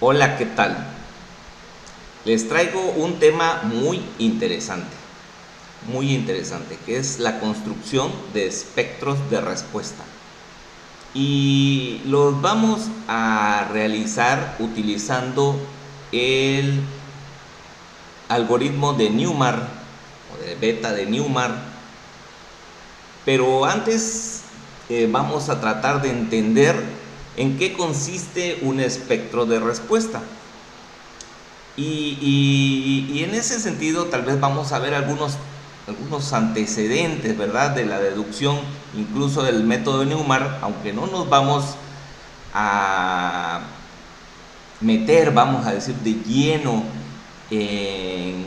Hola, ¿qué tal? Les traigo un tema muy interesante, que es la construcción de espectros de respuesta. Y los vamos a realizar utilizando el algoritmo de Newmark o de beta de Newmark. Pero antes vamos a tratar de entender en qué consiste un espectro de respuesta. Y en ese sentido tal vez vamos a ver algunos antecedentes, ¿verdad?, de la deducción, incluso del método de Newmark, aunque no nos vamos a meter, vamos a decir, de lleno en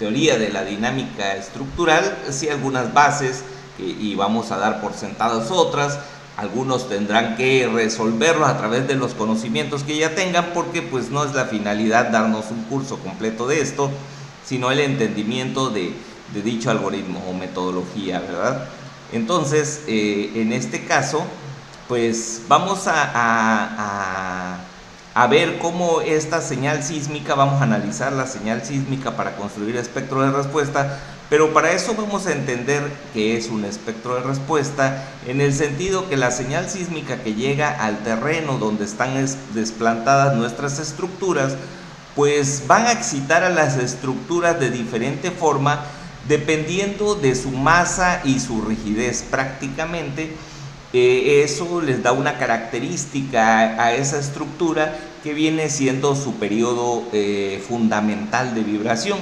teoría de la dinámica estructural, sí algunas bases y vamos a dar por sentadas otras. Algunos tendrán que resolverlos a través de los conocimientos que ya tengan, porque pues no es la finalidad darnos un curso completo de esto, sino el entendimiento de dicho algoritmo o metodología, ¿verdad? Entonces, en este caso, pues vamos a ver cómo esta señal sísmica, vamos a analizar la señal sísmica para construir espectro de respuesta. Pero para eso vamos a entender qué es un espectro de respuesta, en el sentido que la señal sísmica que llega al terreno donde están desplantadas nuestras estructuras, pues van a excitar a las estructuras de diferente forma dependiendo de su masa y su rigidez. Prácticamente eso les da una característica a esa estructura que viene siendo su periodo fundamental de vibración.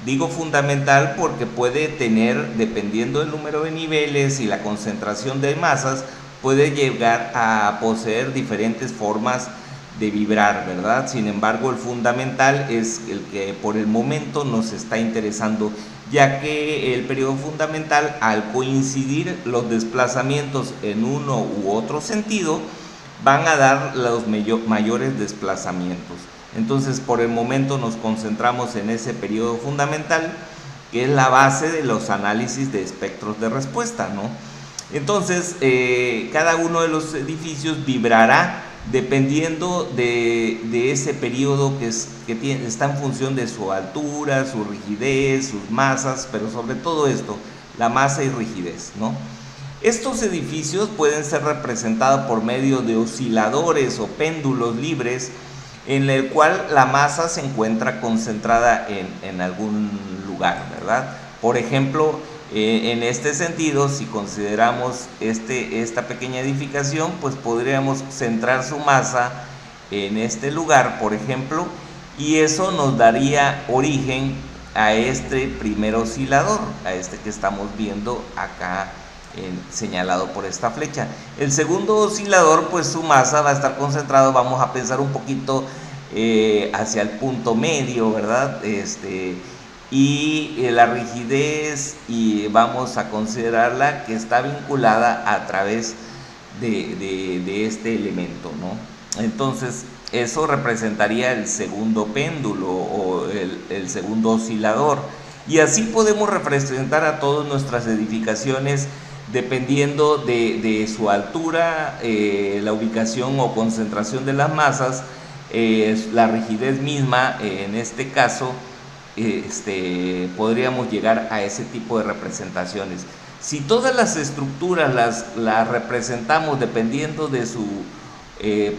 Digo fundamental porque puede tener, dependiendo del número de niveles y la concentración de masas, puede llegar a poseer diferentes formas de vibrar, ¿verdad? Sin embargo, el fundamental es el que por el momento nos está interesando, ya que el periodo fundamental, al coincidir los desplazamientos en uno u otro sentido, van a dar los mayores desplazamientos. Entonces, por el momento nos concentramos en ese periodo fundamental, que es la base de los análisis de espectros de respuesta, ¿no? Entonces, cada uno de los edificios vibrará dependiendo de ese periodo que está en función de su altura, su rigidez, sus masas, pero sobre todo esto, la masa y rigidez, ¿no? Estos edificios pueden ser representados por medio de osciladores o péndulos libres, en el cual la masa se encuentra concentrada en algún lugar, ¿verdad? Por ejemplo, en este sentido, si consideramos esta pequeña edificación, pues podríamos centrar su masa en este lugar, por ejemplo, y eso nos daría origen a este primer oscilador, a este que estamos viendo acá señalado por esta flecha. El segundo oscilador, pues su masa va a estar concentrado, vamos a pensar un poquito hacia el punto medio, ¿verdad? Y la rigidez, y vamos a considerarla que está vinculada a través de este elemento, ¿no? Entonces, eso representaría el segundo péndulo o el segundo oscilador. Y así podemos representar a todas nuestras edificaciones dependiendo de su altura, la ubicación o concentración de las masas, la rigidez misma. En este caso, podríamos llegar a ese tipo de representaciones. Si todas las estructuras las representamos dependiendo de su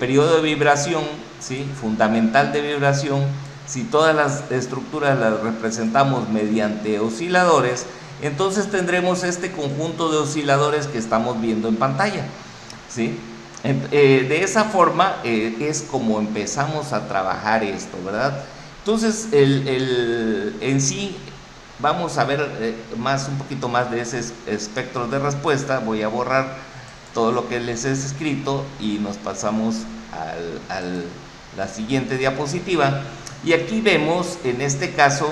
periodo de vibración, ¿sí?, fundamental de vibración, si todas las estructuras las representamos mediante osciladores, entonces tendremos este conjunto de osciladores que estamos viendo en pantalla, ¿sí? De esa forma es como empezamos a trabajar esto, ¿verdad? Entonces, en sí, vamos a ver un poquito más de ese espectro de respuesta. Voy a borrar todo lo que les he escrito y nos pasamos a la siguiente diapositiva. Y aquí vemos, en este caso,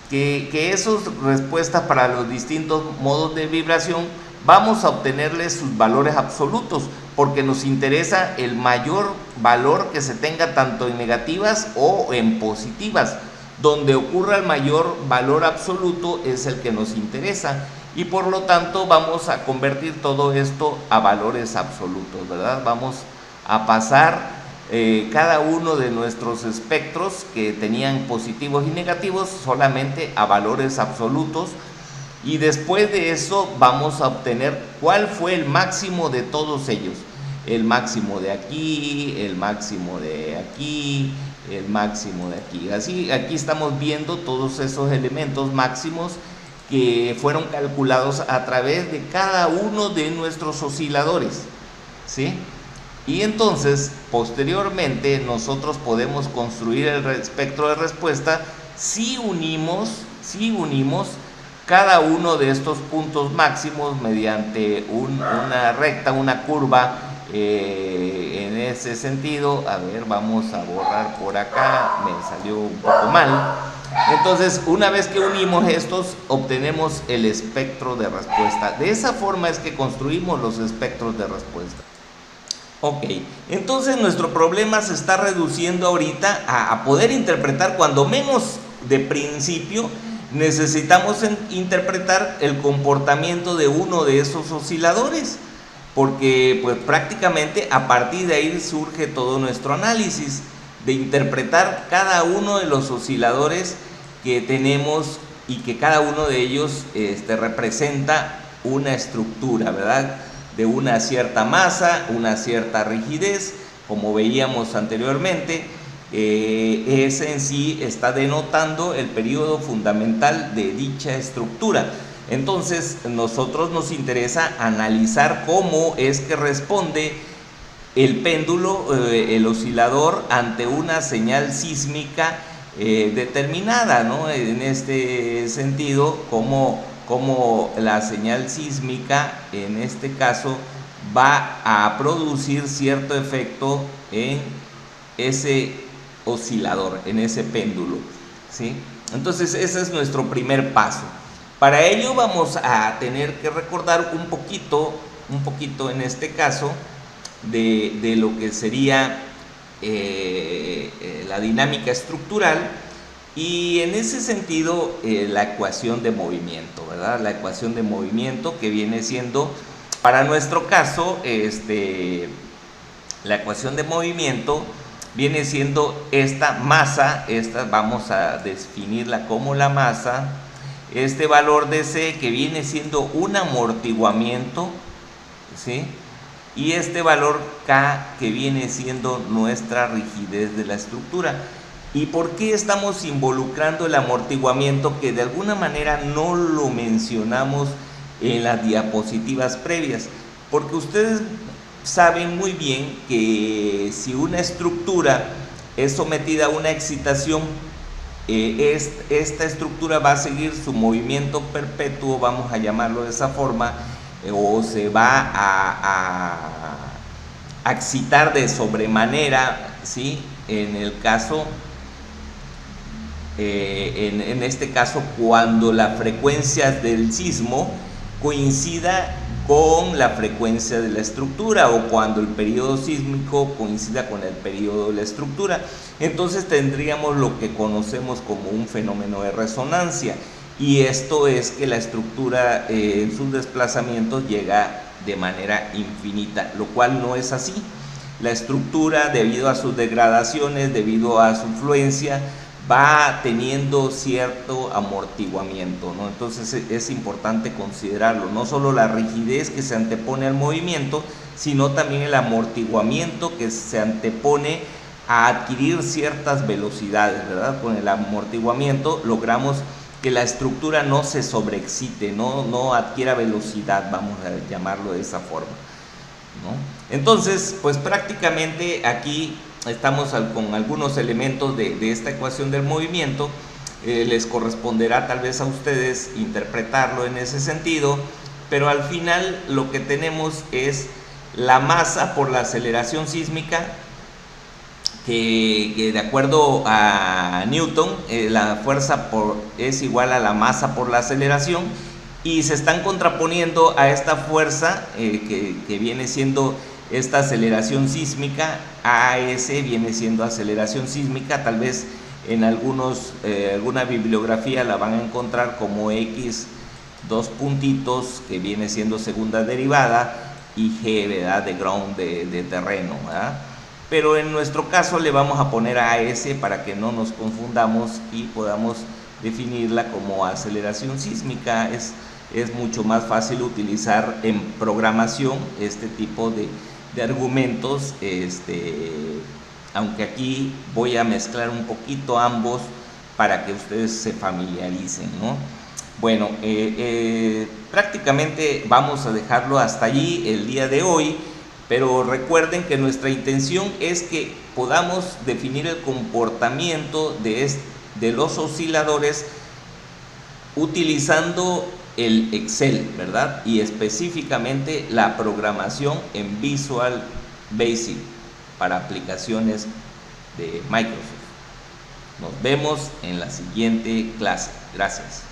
que esas respuestas para los distintos modos de vibración vamos a obtenerles sus valores absolutos, porque nos interesa el mayor valor que se tenga tanto en negativas o en positivas. Donde ocurra el mayor valor absoluto es el que nos interesa, y por lo tanto vamos a convertir todo esto a valores absolutos, ¿verdad? Vamos a pasar cada uno de nuestros espectros que tenían positivos y negativos solamente a valores absolutos, y después de eso vamos a obtener cuál fue el máximo de todos ellos, el máximo de aquí, el máximo de aquí, el máximo de aquí. Así, aquí estamos viendo todos esos elementos máximos que fueron calculados a través de cada uno de nuestros osciladores, ¿sí? Y entonces, posteriormente, nosotros podemos construir el espectro de respuesta si unimos cada uno de estos puntos máximos mediante una recta, una curva, en ese sentido. A ver, vamos a borrar por acá, me salió un poco mal. Entonces, una vez que unimos estos, obtenemos el espectro de respuesta. De esa forma es que construimos los espectros de respuesta. Ok, entonces nuestro problema se está reduciendo ahorita a poder interpretar, cuando menos de principio, necesitamos interpretar el comportamiento de uno de esos osciladores, porque pues prácticamente a partir de ahí surge todo nuestro análisis, de interpretar cada uno de los osciladores que tenemos y que cada uno de ellos representa una estructura, ¿verdad? De una cierta masa, una cierta rigidez, como veíamos anteriormente. Ese en sí está denotando el periodo fundamental de dicha estructura. Entonces, nosotros nos interesa analizar cómo es que responde el péndulo, el oscilador, ante una señal sísmica determinada, ¿no? En este sentido, cómo la señal sísmica, en este caso, va a producir cierto efecto en ese oscilador, en ese péndulo, ¿sí? Entonces, ese es nuestro primer paso. Para ello vamos a tener que recordar un poquito en este caso, de lo que sería la dinámica estructural, y en ese sentido la ecuación de movimiento, ¿verdad? La ecuación de movimiento, que viene siendo, para nuestro caso, la ecuación de movimiento viene siendo esta masa, vamos a definirla como la masa, este valor de C, que viene siendo un amortiguamiento, ¿sí? Y este valor K, que viene siendo nuestra rigidez de la estructura. ¿Y por qué estamos involucrando el amortiguamiento, que de alguna manera no lo mencionamos en las diapositivas previas? Porque ustedes saben muy bien que si una estructura es sometida a una excitación, esta estructura va a seguir su movimiento perpetuo, vamos a llamarlo de esa forma, o se va a excitar de sobremanera, ¿sí? En el caso, en este caso, cuando la frecuencia del sismo coincida con la frecuencia de la estructura, o cuando el periodo sísmico coincida con el periodo de la estructura. Entonces tendríamos lo que conocemos como un fenómeno de resonancia, y esto es que la estructura en sus desplazamientos llega de manera infinita, lo cual no es así. La estructura, debido a sus degradaciones, debido a su fluencia, va teniendo cierto amortiguamiento, ¿no? Entonces es importante considerarlo, no solo la rigidez que se antepone al movimiento, sino también el amortiguamiento que se antepone a adquirir ciertas velocidades, ¿verdad? Con el amortiguamiento logramos que la estructura no se sobreexcite, no adquiera velocidad, vamos a llamarlo de esa forma, ¿no? Entonces, pues prácticamente aquí estamos con algunos elementos de esta ecuación del movimiento. Les corresponderá tal vez a ustedes interpretarlo en ese sentido, pero al final lo que tenemos es la masa por la aceleración sísmica, que de acuerdo a Newton, la fuerza es igual a la masa por la aceleración, y se están contraponiendo a esta fuerza que viene siendo esta aceleración sísmica. AS viene siendo aceleración sísmica, tal vez en alguna bibliografía la van a encontrar como X, dos puntitos, que viene siendo segunda derivada, y G, ¿verdad? De ground, de terreno, ¿verdad? pero en nuestro caso le vamos a poner AS para que no nos confundamos y podamos definirla como aceleración sísmica. Es mucho más fácil utilizar en programación este tipo de argumentos, aunque aquí voy a mezclar un poquito ambos para que ustedes se familiaricen, ¿no? Bueno, prácticamente vamos a dejarlo hasta allí el día de hoy, pero recuerden que nuestra intención es que podamos definir el comportamiento de los osciladores utilizando el Excel, ¿verdad? Y específicamente la programación en Visual Basic para aplicaciones de Microsoft. Nos vemos en la siguiente clase. Gracias.